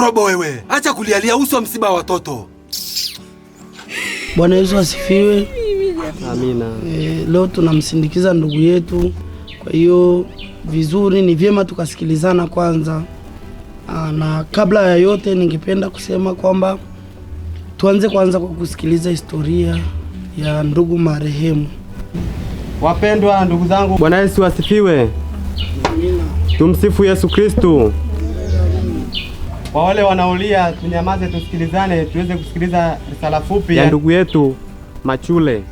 Robo wewe, acha kulialia uso wa msiba wa watoto. Bwana Yesu asifiwe. Amina. Leo tunamsindikiza ndugu yetu. Kwa hiyo vizuri ni vyema tukasikilizana kwanza. Na kabla ya yote ningependa kusema kwamba tuanze kwanza kwa kusikiliza historia ya ndugu marehemu. Wapendwa ndugu zangu, Bwana Yesu asifiwe. Amina. Tumsifu Yesu Kristo. Kwa wale wanaolia tunyamaze, tusikilizane, tuweze kusikiliza risala fupi ya ndugu yetu Machule.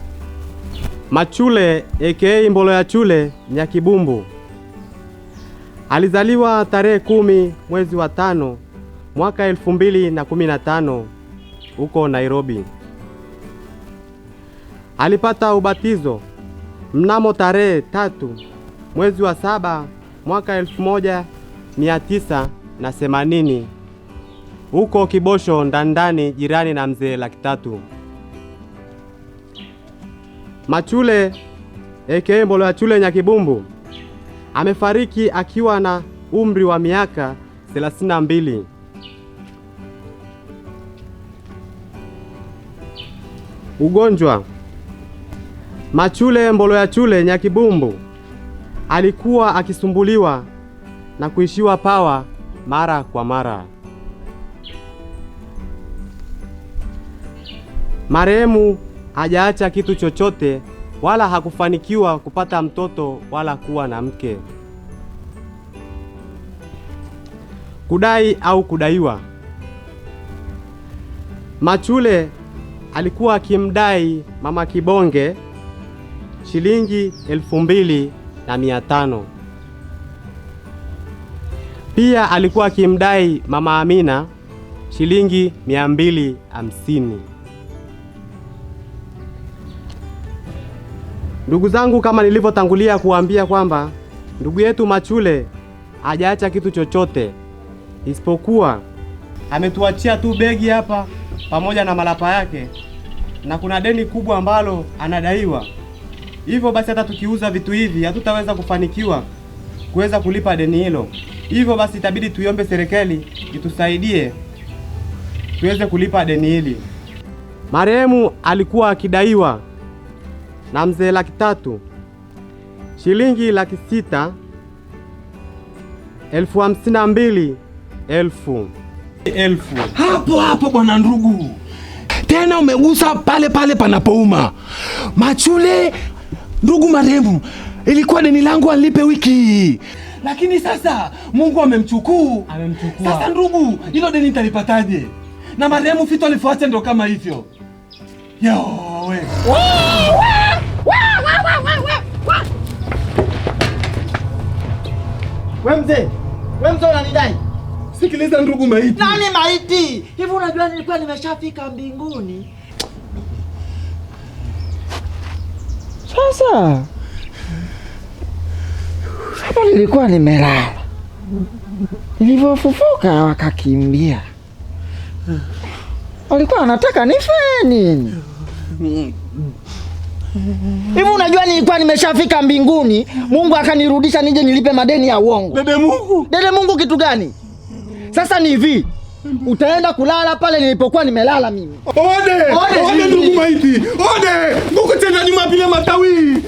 Machule aka Mbolo ya Chule Nyakibumbu. Alizaliwa tarehe 10 mwezi wa 5 mwaka 2015 huko Nairobi. Alipata ubatizo mnamo tarehe 3 mwezi wa 7 mwaka 1980 huko Kibosho Ndandani, jirani na Mzee Laki Tatu. Machule aka Mbolo ya Chule Nyakibumbu amefariki akiwa na umri wa miaka 32. Ugonjwa. Machule Mbolo ya Chule Nyakibumbu alikuwa akisumbuliwa na kuishiwa pawa mara kwa mara. Marehemu hajaacha kitu chochote wala hakufanikiwa kupata mtoto wala kuwa na mke. Kudai au kudaiwa. Machule alikuwa akimdai Mama Kibonge shilingi 2,500. Pia alikuwa akimdai Mama Amina shilingi 250. Ndugu zangu, kama nilivyotangulia kuambia kwamba ndugu yetu Machule hajaacha kitu chochote isipokuwa ametuachia tu begi hapa pamoja na malapa yake, na kuna deni kubwa ambalo anadaiwa. Hivyo basi hata tukiuza vitu hivi hatutaweza kufanikiwa kuweza kulipa deni hilo. Hivyo basi itabidi tuiombe serikali itusaidie tuweze kulipa deni hili. Marehemu alikuwa akidaiwa na Mzee Laki Tatu shilingi 652,000. Hapo bwana ndugu, tena umegusa pale panapouma. Machule ndugu marehemu, ilikuwa deni langu alipe wiki hii, lakini sasa Mungu amemchukua. Sasa ndugu, hilo deni nitalipataje? Na marehemu fito alifuacha ndo kama hivyo. Yowe. Wewe mzee unanidai? Sikiliza ndugu maiti. Nani maiti? Hivi unajua nilikuwa nimeshafika mbinguni. Sasa hapo nilikuwa nimelala. Nilipofufuka wakakimbia. Walikuwa wanataka nife nini? Hivi unajua nilikuwa nimeshafika mbinguni, Mungu akanirudisha nije nilipe madeni ya uongo. Dede Mungu kitu gani? Sasa ni hivi, utaenda kulala pale nilipokuwa nimelala mimi. Ode ndugu maiti. Ode, Mungu tena nyuma bila matawi.